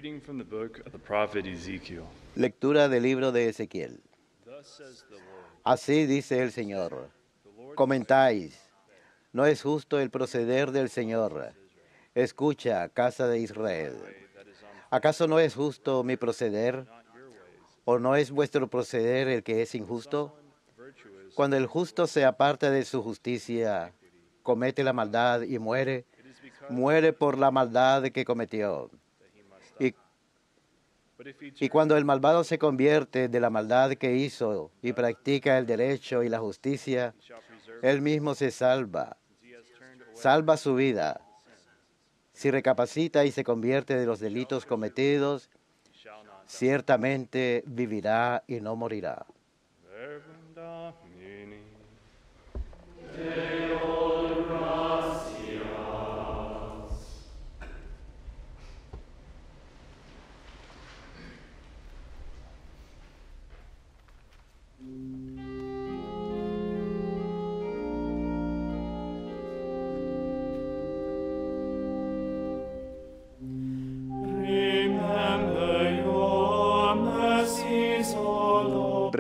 reading from the book of the prophet Ezekiel. Lectura del libro de Ezequiel. Thus says the Lord, Así dice el Señor. Comentáis, no es justo el proceder del Señor. Escucha, casa de Israel. ¿Acaso no es justo mi proceder? ¿O no es vuestro proceder el que es injusto? Cuando el justo se aparta de su justicia, comete la maldad y muere, muere por la maldad que cometió. Y cuando el malvado se convierte de la maldad que hizo y practica el derecho y la justicia, él mismo se salva su vida. Si recapacita y se convierte de los delitos cometidos, ciertamente vivirá y no morirá.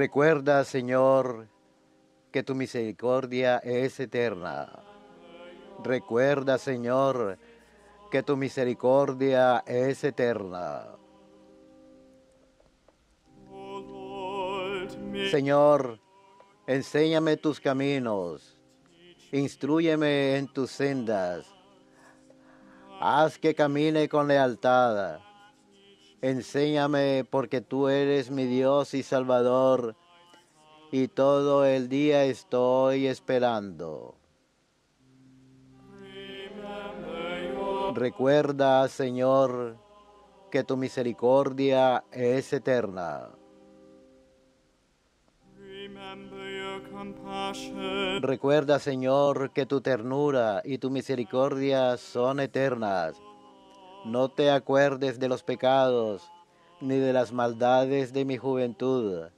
Recuerda, Señor, que tu misericordia es eterna. Recuerda, Señor, que tu misericordia es eterna. Señor, enséñame tus caminos, instrúyeme en tus sendas, haz que camine con lealtad. Enséñame porque tú eres mi Dios y Salvador, y todo el día estoy esperando. Recuerda, Señor, que tu misericordia es eterna. Recuerda, Señor, que tu ternura y tu misericordia son eternas. No te acuerdes de los pecados ni de las maldades de mi juventud.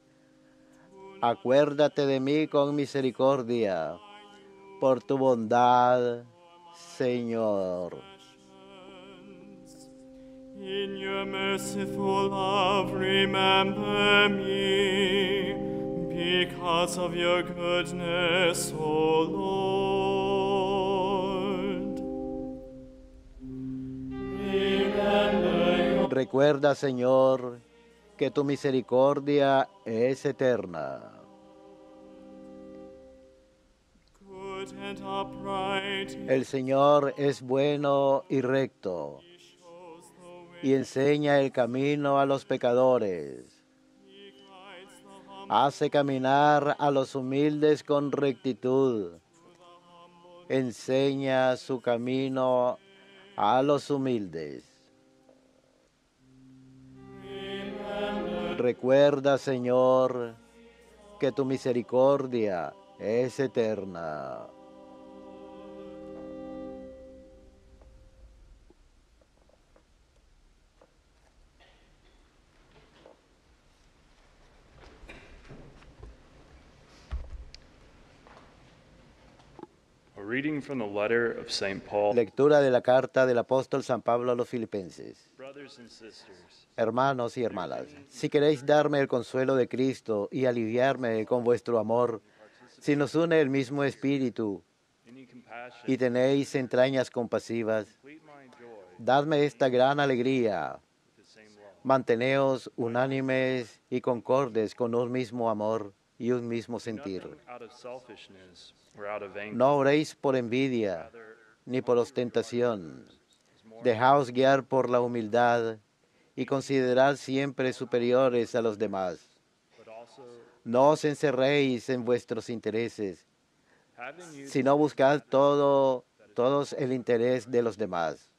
Acuérdate de mí con misericordia, por tu bondad, Señor. In your merciful love, remember me, because of your goodness, O Lord. Recuerda, Señor, que tu misericordia es eterna. Good and upright, El Señor es bueno y recto, y enseña el camino a los pecadores. Hace caminar a los humildes con rectitud. Enseña su camino a los humildes. Recuerda, Señor, que tu misericordia es eterna. A reading from the letter of St. Paul. Lectura de la carta del apóstol San Pablo a los Filipenses. Brothers and sisters, Hermanos y hermanas, si queréis darme el consuelo de Cristo y aliviarme con vuestro amor, si nos une el mismo espíritu any compassion, y tenéis entrañas compasivas, complete my joy dadme esta gran alegría. with the same love. Manteneos unánimes y concordes con un mismo amor y un mismo sentir. Nothing out of selfishness or out of anger. No obréis por envidia ni por ostentación. Dejaos guiar por la humildad y considerad siempre superiores a los demás. But also, No os encerréis en vuestros intereses, having you sino buscad todos el interés de los demás.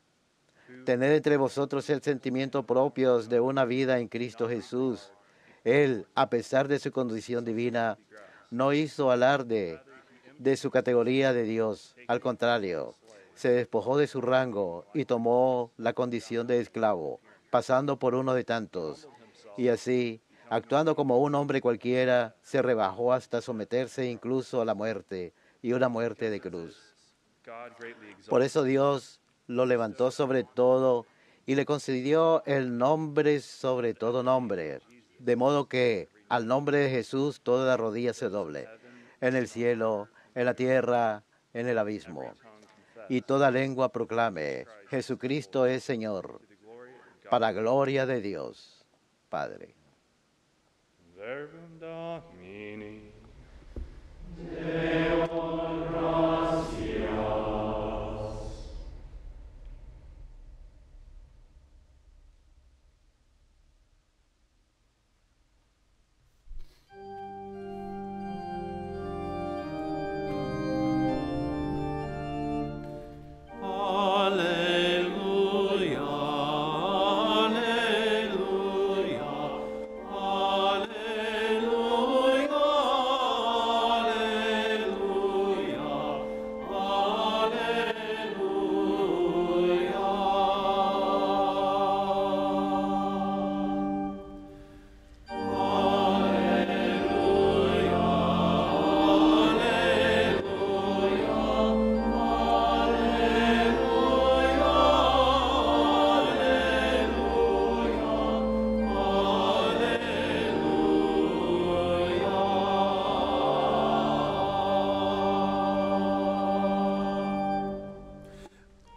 Tened entre vosotros el sentimiento propios de una vida en Cristo Jesús. Él, a pesar de su condición divina, no hizo alarde de su categoría de Dios. Al contrario, se despojó de su rango y tomó la condición de esclavo, pasando por uno de tantos. Y así, actuando como un hombre cualquiera, se rebajó hasta someterse incluso a la muerte, y una muerte de cruz. God greatly exalted Por eso Dios lo levantó sobre todo y le concedió el nombre sobre todo nombre, de modo que al nombre de Jesús toda rodilla se doble, en el cielo, en la tierra, en el abismo, y toda lengua proclame, Jesucristo es Señor, para gloria de Dios, Padre. Verbum Domini. Alleluia, alleluia, alleluia,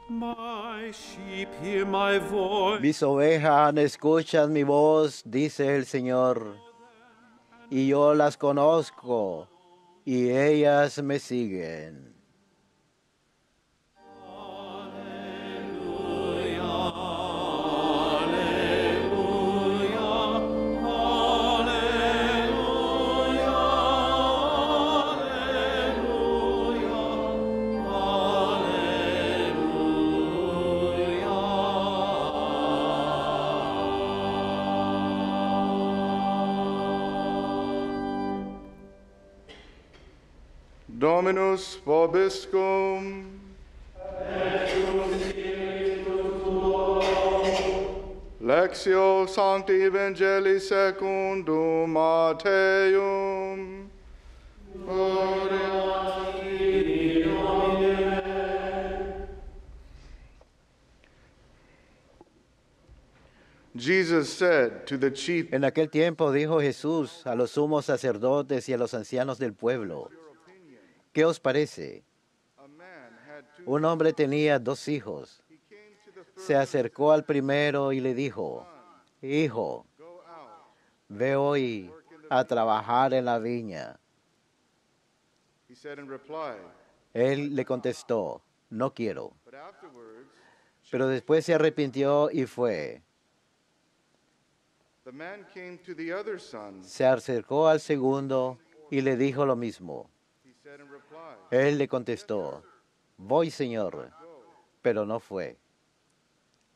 My sheep hear my voice. Mis ovejas escuchan mi voz, dice el Señor, y yo las conozco, y ellas me siguen. Dominus vobiscum. Lectio Sancti Evangelii secundum Matteum. Jesus said to the chief, En aquel tiempo dijo Jesús a los sumos sacerdotes y a los ancianos del pueblo, ¿qué os parece? a man had two. Un hombre tenía 2 hijos. He came to the first, Se acercó al primero y le dijo, Hijo, go out. ve hoy a trabajar en la viña. He said in reply, Él le contestó, no quiero. but afterwards, Pero después se arrepintió y fue. the man came to the other son. Se acercó al segundo y le dijo lo mismo. He said in reply, Él le contestó, voy, Señor, pero no fue.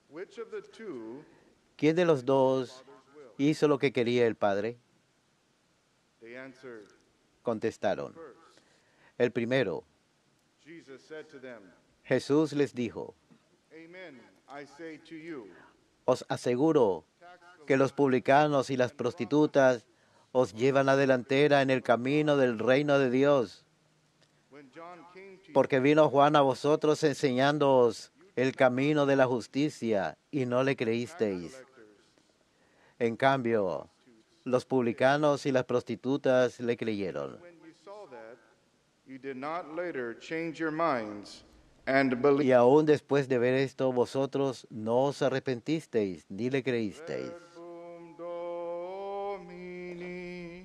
which of the two ¿Quién de los dos hizo lo que quería el Padre? they answered, Contestaron, first. el primero. Jesus said to them, Jesús les dijo, Amen, I say to you, os aseguro que los publicanos y las prostitutas os llevan a la delantera en el camino del reino de Dios, when John came to you, porque vino Juan a vosotros enseñándoos el camino de la justicia y no le creísteis. En cambio, los publicanos y las prostitutas le creyeron. when you saw that, you did not later change your minds and believe. Y aún después de ver esto, vosotros no os arrepentisteis ni le creísteis. Verbum Domini.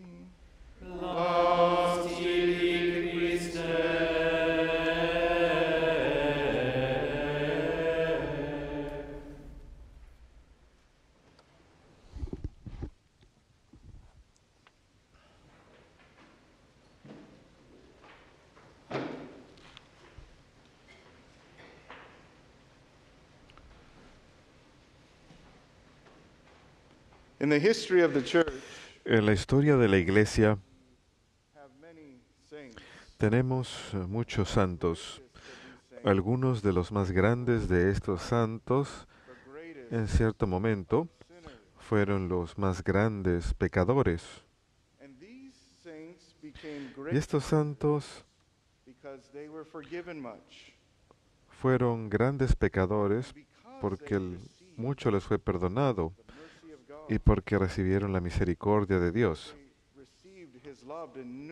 In the history of the church, En la historia de la Iglesia have many saints. tenemos muchos santos. Algunos de los más grandes de estos santos, The greatest en cierto momento, sinners. fueron los más grandes pecadores. And these saints became Y great estos santos because they were forgiven much. fueron grandes pecadores Because porque they el mucho les fue perdonado y porque recibieron la misericordia de Dios,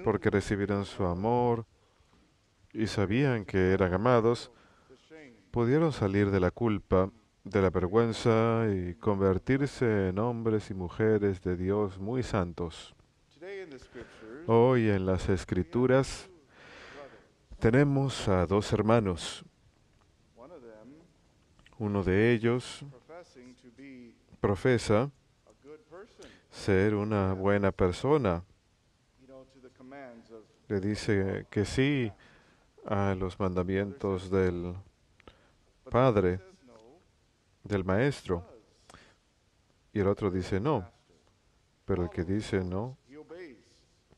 porque recibieron su amor y sabían que eran amados, pudieron salir de la culpa, de la vergüenza y convertirse en hombres y mujeres de Dios muy santos. Hoy en las Escrituras tenemos a dos hermanos. Uno de ellos profesa ser una buena persona. Le dice que sí a los mandamientos del Padre, del Maestro. Y el otro dice no. Pero el que dice no,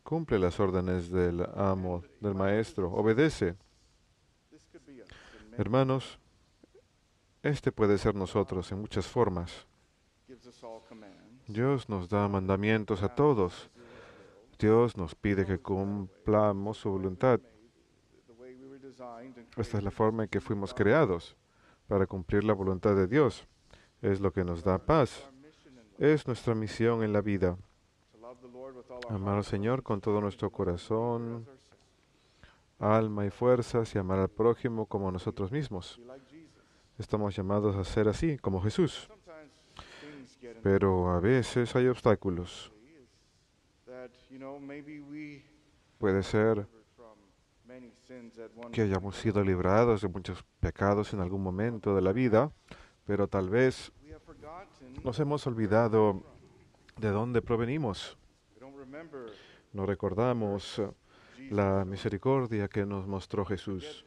cumple las órdenes del amo, del Maestro, obedece. Hermanos, este puede ser nosotros en muchas formas. Dios nos da mandamientos a todos. Dios nos pide que cumplamos su voluntad. Esta es la forma en que fuimos creados, para cumplir la voluntad de Dios. Es lo que nos da paz. Es nuestra misión en la vida. Amar al Señor con todo nuestro corazón, alma y fuerzas, y amar al prójimo como nosotros mismos. Estamos llamados a ser así, como Jesús. Pero a veces hay obstáculos. Puede ser que hayamos sido librados de muchos pecados en algún momento de la vida, pero tal vez nos hemos olvidado de dónde provenimos. No recordamos la misericordia que nos mostró Jesús.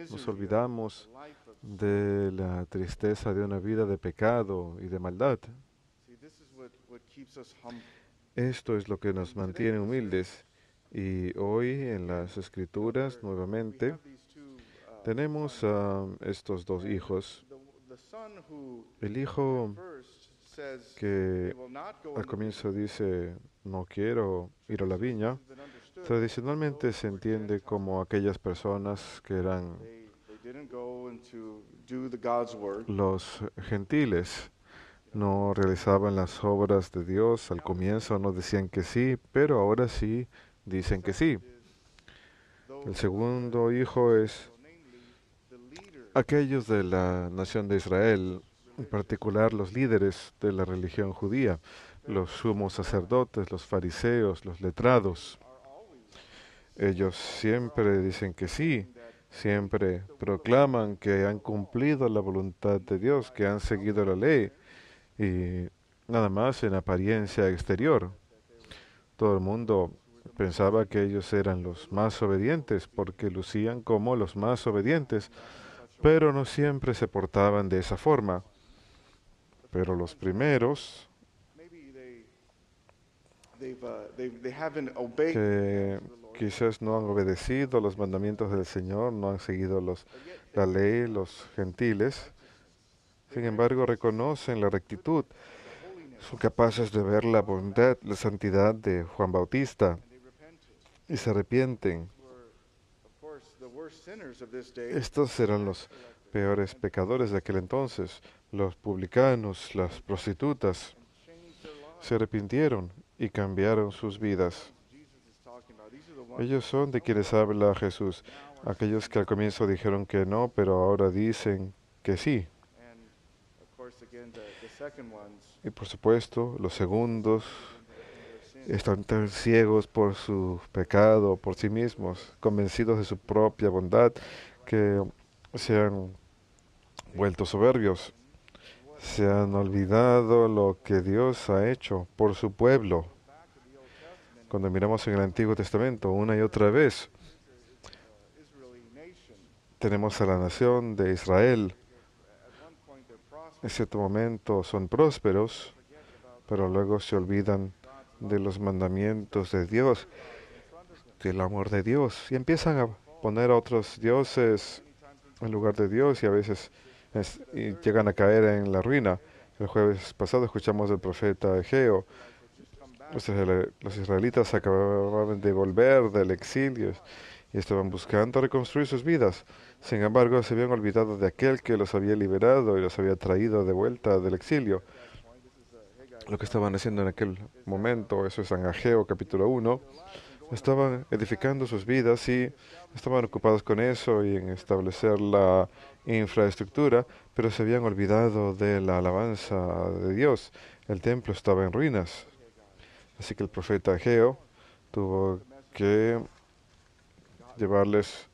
Nos olvidamos de la tristeza de una vida de pecado y de maldad. Esto es lo que nos mantiene humildes. Y hoy en las Escrituras, nuevamente, tenemos a estos dos hijos. El hijo que al comienzo dice, no quiero ir a la viña, tradicionalmente se entiende como aquellas personas que eran los gentiles. No realizaban las obras de Dios. Al comienzo no decían que sí, pero ahora sí dicen que sí. El segundo hijo es aquellos de la nación de Israel, en particular los líderes de la religión judía, los sumos sacerdotes, los fariseos, los letrados. Ellos siempre dicen que sí, siempre proclaman que han cumplido la voluntad de Dios, que han seguido la ley, y nada más en apariencia exterior. Todo el mundo pensaba que ellos eran los más obedientes porque lucían como los más obedientes, pero no siempre se portaban de esa forma. Pero los primeros, que quizás no han obedecido los mandamientos del Señor, no han seguido la ley, los gentiles, sin embargo reconocen la rectitud, son capaces de ver la bondad, la santidad de Juan Bautista y se arrepienten. Estos eran los peores pecadores de aquel entonces, los publicanos, las prostitutas. Se arrepintieron y cambiaron sus vidas. Ellos son de quienes habla Jesús, aquellos que al comienzo dijeron que no, pero ahora dicen que sí. Y por supuesto, los segundos están tan ciegos por su pecado, por sí mismos, convencidos de su propia bondad, que se han vuelto soberbios. Se han olvidado lo que Dios ha hecho por su pueblo. Cuando miramos en el Antiguo Testamento, una y otra vez, tenemos a la nación de Israel. En cierto momento son prósperos, pero luego se olvidan de los mandamientos de Dios, del amor de Dios, y empiezan a poner a otros dioses en lugar de Dios, y a veces y llegan a caer en la ruina. El jueves pasado escuchamos del profeta Egeo. Los israelitas acababan de volver del exilio y estaban buscando reconstruir sus vidas. Sin embargo, se habían olvidado de aquel que los había liberado y los había traído de vuelta del exilio. Lo que estaban haciendo en aquel momento, eso es en Ageo capítulo 1, estaban edificando sus vidas y estaban ocupados con eso y en establecer la infraestructura, pero se habían olvidado de la alabanza de Dios. El templo estaba en ruinas. Así que el profeta Ageo tuvo que llevarles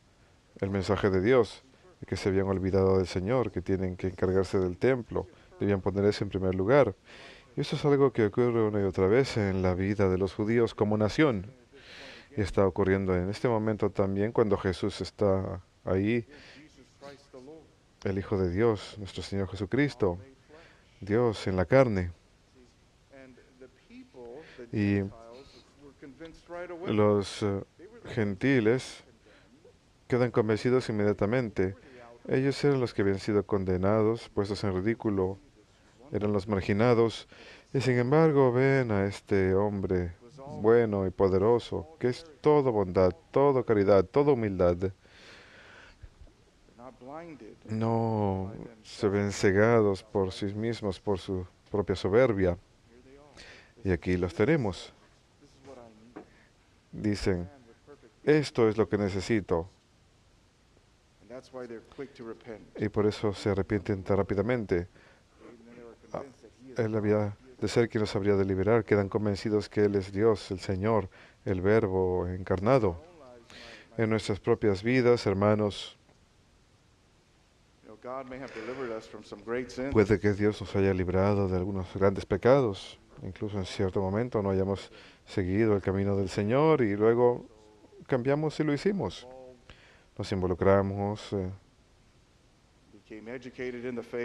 el mensaje de Dios, de que se habían olvidado del Señor, que tienen que encargarse del templo, debían poner eso en primer lugar. Y eso es algo que ocurre una y otra vez en la vida de los judíos como nación. Y está ocurriendo en este momento también cuando Jesús está ahí, el Hijo de Dios, nuestro Señor Jesucristo, Dios en la carne. Y los gentiles quedan convencidos inmediatamente. Ellos eran los que habían sido condenados, puestos en ridículo, eran los marginados, y sin embargo ven a este hombre bueno y poderoso, que es toda bondad, toda caridad, toda humildad. No se ven cegados por sí mismos, por su propia soberbia. Y aquí los tenemos. Dicen, esto es lo que necesito. Y por eso se arrepienten tan rápidamente. Él había de ser quien los habría de liberar. Quedan convencidos que Él es Dios, el Señor, el Verbo encarnado. En nuestras propias vidas, hermanos, puede que Dios nos haya librado de algunos grandes pecados. Incluso en cierto momento no hayamos seguido el camino del Señor y luego cambiamos y lo hicimos. Nos involucramos,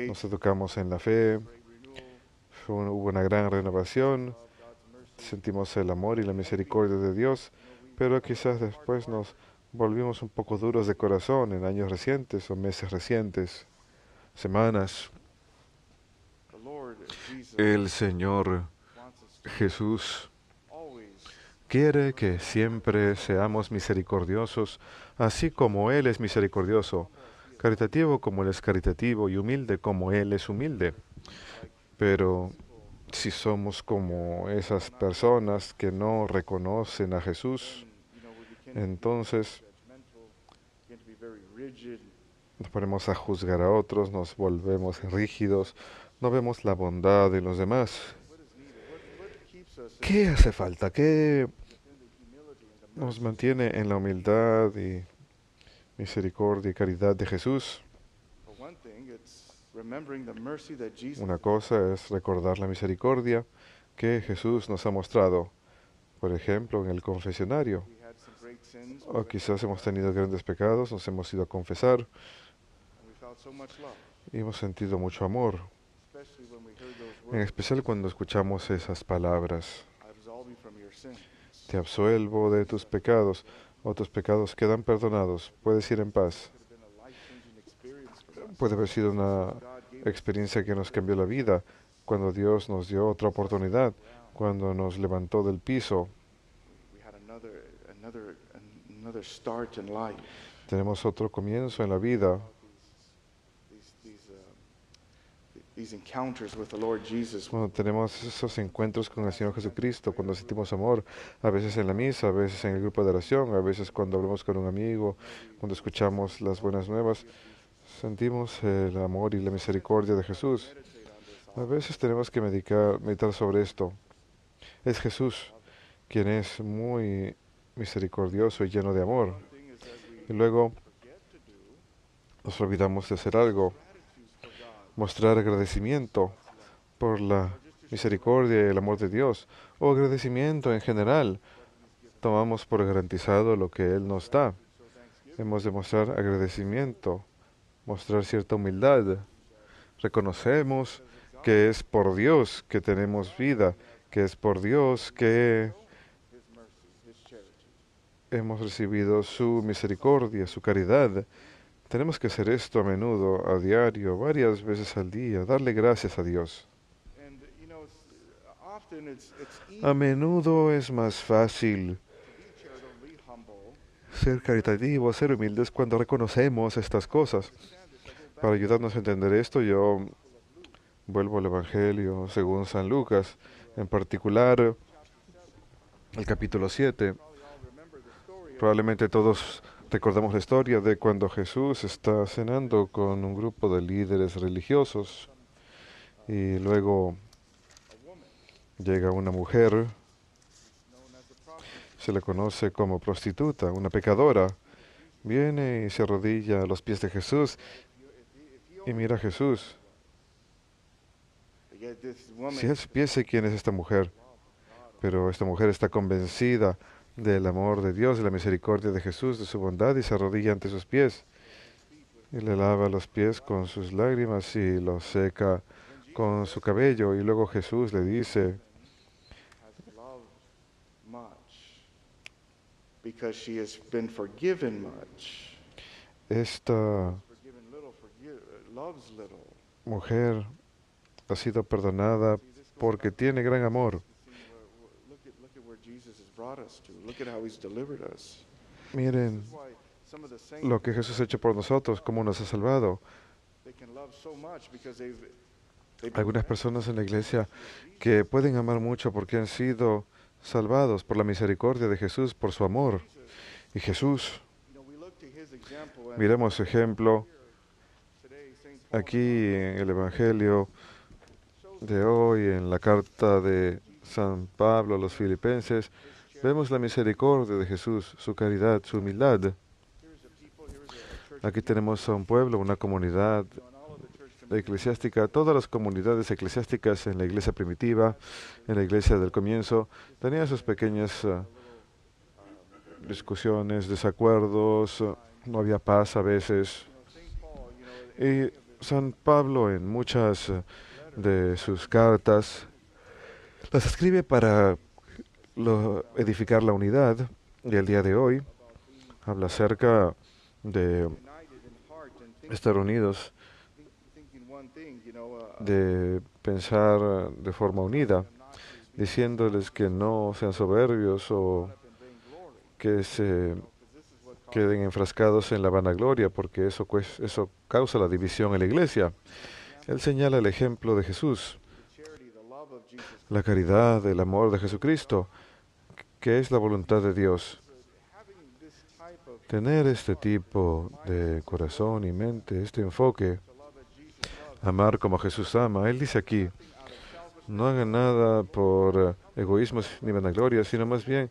nos educamos en la fe, hubo una gran renovación, sentimos el amor y la misericordia de Dios, pero quizás después nos volvimos un poco duros de corazón en años recientes o meses recientes, semanas. El Señor Jesús quiere que siempre seamos misericordiosos, así como Él es misericordioso, caritativo como Él es caritativo y humilde como Él es humilde. Pero si somos como esas personas que no reconocen a Jesús, entonces nos ponemos a juzgar a otros, nos volvemos rígidos, no vemos la bondad en los demás. ¿Qué hace falta? ¿Qué nos mantiene en la humildad y misericordia y caridad de Jesús? Una cosa es recordar la misericordia que Jesús nos ha mostrado, por ejemplo, en el confesionario. O quizás hemos tenido grandes pecados, nos hemos ido a confesar y hemos sentido mucho amor, en especial cuando escuchamos esas palabras. Te absuelvo de tus pecados, o tus pecados quedan perdonados, puedes ir en paz. Puede haber sido una experiencia que nos cambió la vida, cuando Dios nos dio otra oportunidad, cuando nos levantó del piso. Tenemos otro comienzo en la vida. Cuando tenemos esos encuentros con el Señor Jesucristo, cuando sentimos amor, a veces en la misa, a veces en el grupo de oración, a veces cuando hablamos con un amigo, cuando escuchamos las buenas nuevas, sentimos el amor y la misericordia de Jesús. A veces tenemos que meditar sobre esto. Es Jesús quien es muy misericordioso y lleno de amor. Y luego nos olvidamos de hacer algo. Mostrar agradecimiento por la misericordia y el amor de Dios, o agradecimiento en general. Tomamos por garantizado lo que Él nos da. Hemos de mostrar agradecimiento, mostrar cierta humildad. Reconocemos que es por Dios que tenemos vida, que es por Dios que hemos recibido su misericordia, su caridad. Tenemos que hacer esto a menudo, a diario, varias veces al día, darle gracias a Dios. A menudo es más fácil ser caritativos, ser humildes cuando reconocemos estas cosas. Para ayudarnos a entender esto, yo vuelvo al Evangelio según San Lucas, en particular el capítulo 7. Probablemente todos recordamos la historia de cuando Jesús está cenando con un grupo de líderes religiosos y luego llega una mujer, se le conoce como prostituta, una pecadora. Viene y se arrodilla a los pies de Jesús y mira a Jesús. Si él supiese quién es esta mujer, pero esta mujer está convencida del amor de Dios, de la misericordia de Jesús, de su bondad, y se arrodilla ante sus pies y le lava los pies con sus lágrimas y los seca con su cabello. Y luego Jesús le dice, because she has been forgiven much. esta Loves little. mujer ha sido perdonada porque tiene gran amor. Look at where Jesus has brought us to. Look at how he's delivered us. Miren Why some of the saints, lo que Jesús ha hecho por nosotros, cómo nos ha salvado. they can love so much because they've Algunas personas en la iglesia que pueden amar mucho porque han sido salvados por la misericordia de Jesús, por su amor. Y Jesús, we look to his example, and miremos su ejemplo today Saint Paul aquí en el Evangelio de hoy, en la carta de San Pablo a los Filipenses. Vemos la misericordia de Jesús, su caridad, su humildad. Aquí tenemos a un pueblo, una comunidad eclesiástica. Todas las comunidades eclesiásticas en la iglesia primitiva, en la iglesia del comienzo, tenían sus pequeñas discusiones, desacuerdos, no había paz a veces. Y San Pablo en muchas de sus cartas las escribe para edificar la unidad, y el día de hoy habla acerca de estar unidos, thinking one thing, de pensar de forma unida, diciéndoles que no sean soberbios o que se queden enfrascados en la vanagloria, porque eso causa la división en la iglesia. Él señala el ejemplo de Jesús, la caridad, el amor de Jesucristo, que es la voluntad de Dios. Tener este tipo de corazón y mente, este enfoque, amar como Jesús ama. Él dice aquí, no hagan nada por egoísmos ni vanagloria, sino más bien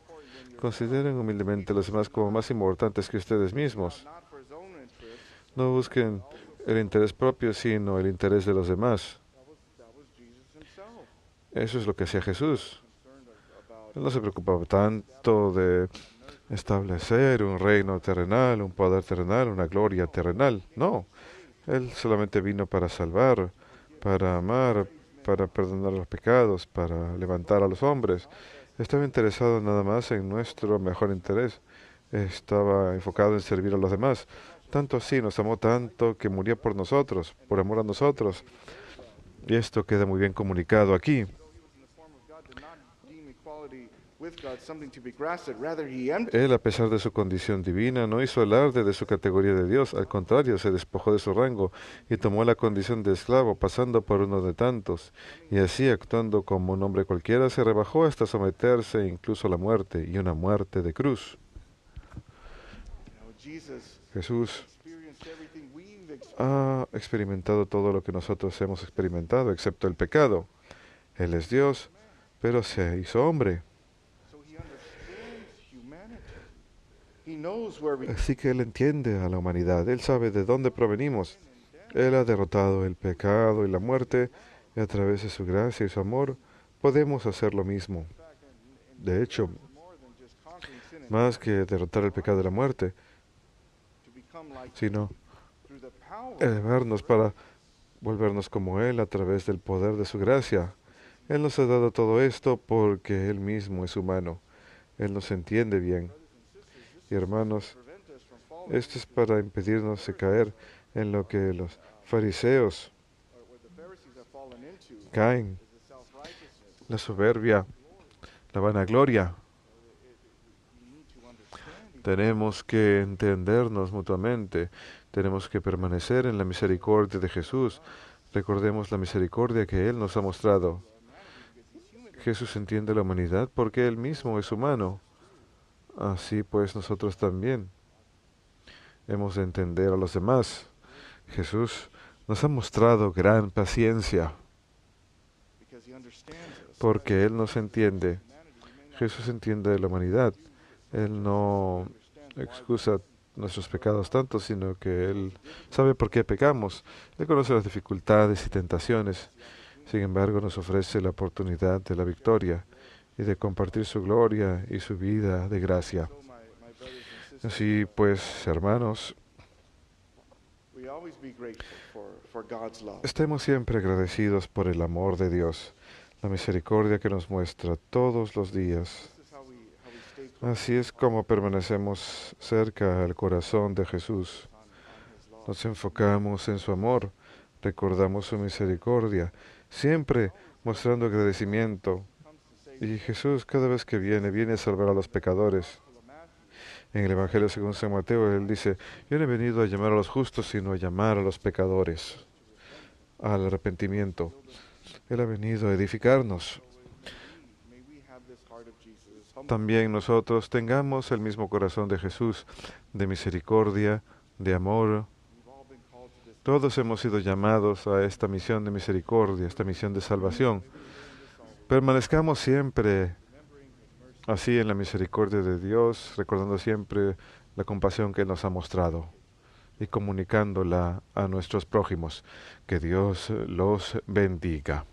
consideren humildemente a los demás como más importantes que ustedes mismos. No busquen el interés propio, sino el interés de los demás. Eso es lo que hacía Jesús. Él no se preocupaba tanto de establecer un reino terrenal, un poder terrenal, una gloria terrenal. No, Él solamente vino para salvar, para amar, para perdonar los pecados, para levantar a los hombres. Estaba interesado nada más en nuestro mejor interés. Estaba enfocado en servir a los demás. Tanto así, nos amó tanto que murió por nosotros, por amor a nosotros. Y esto queda muy bien comunicado aquí. Él, a pesar de su condición divina, no hizo alarde de su categoría de Dios. Al contrario, se despojó de su rango y tomó la condición de esclavo, pasando por uno de tantos. Y así, actuando como un hombre cualquiera, se rebajó hasta someterse incluso a la muerte, y una muerte de cruz. Jesús ha experimentado todo lo que nosotros hemos experimentado, excepto el pecado. Él es Dios, pero se hizo hombre. Así que Él entiende a la humanidad. Él sabe de dónde provenimos. Él ha derrotado el pecado y la muerte, y a través de su gracia y su amor podemos hacer lo mismo. De hecho, más que derrotar el pecado y la muerte, sino elevarnos para volvernos como Él a través del poder de su gracia. Él nos ha dado todo esto porque Él mismo es humano. Él nos entiende bien. Y hermanos, esto es para impedirnos de caer en lo que los fariseos caen, la soberbia, la vanagloria. Tenemos que entendernos mutuamente. Tenemos que permanecer en la misericordia de Jesús. Recordemos la misericordia que Él nos ha mostrado. Jesús entiende la humanidad porque Él mismo es humano. Así pues nosotros también hemos de entender a los demás. Jesús nos ha mostrado gran paciencia porque Él nos entiende. Jesús entiende la humanidad. Él no excusa nuestros pecados tanto, sino que Él sabe por qué pecamos. Él conoce las dificultades y tentaciones. Sin embargo, nos ofrece la oportunidad de la victoria y de compartir su gloria y su vida de gracia. Así pues, hermanos, estemos siempre agradecidos por el amor de Dios, la misericordia que nos muestra todos los días. Así es como permanecemos cerca al corazón de Jesús. Nos enfocamos en su amor, recordamos su misericordia, siempre mostrando agradecimiento. Y Jesús cada vez que viene a salvar a los pecadores. En el Evangelio según San Mateo, Él dice, yo no he venido a llamar a los justos, sino a llamar a los pecadores al arrepentimiento. Él ha venido a edificarnos. También nosotros tengamos el mismo corazón de Jesús, de misericordia, de amor. Todos hemos sido llamados a esta misión de misericordia, esta misión de salvación. Permanezcamos siempre así en la misericordia de Dios, recordando siempre la compasión que nos ha mostrado y comunicándola a nuestros prójimos. Que Dios los bendiga.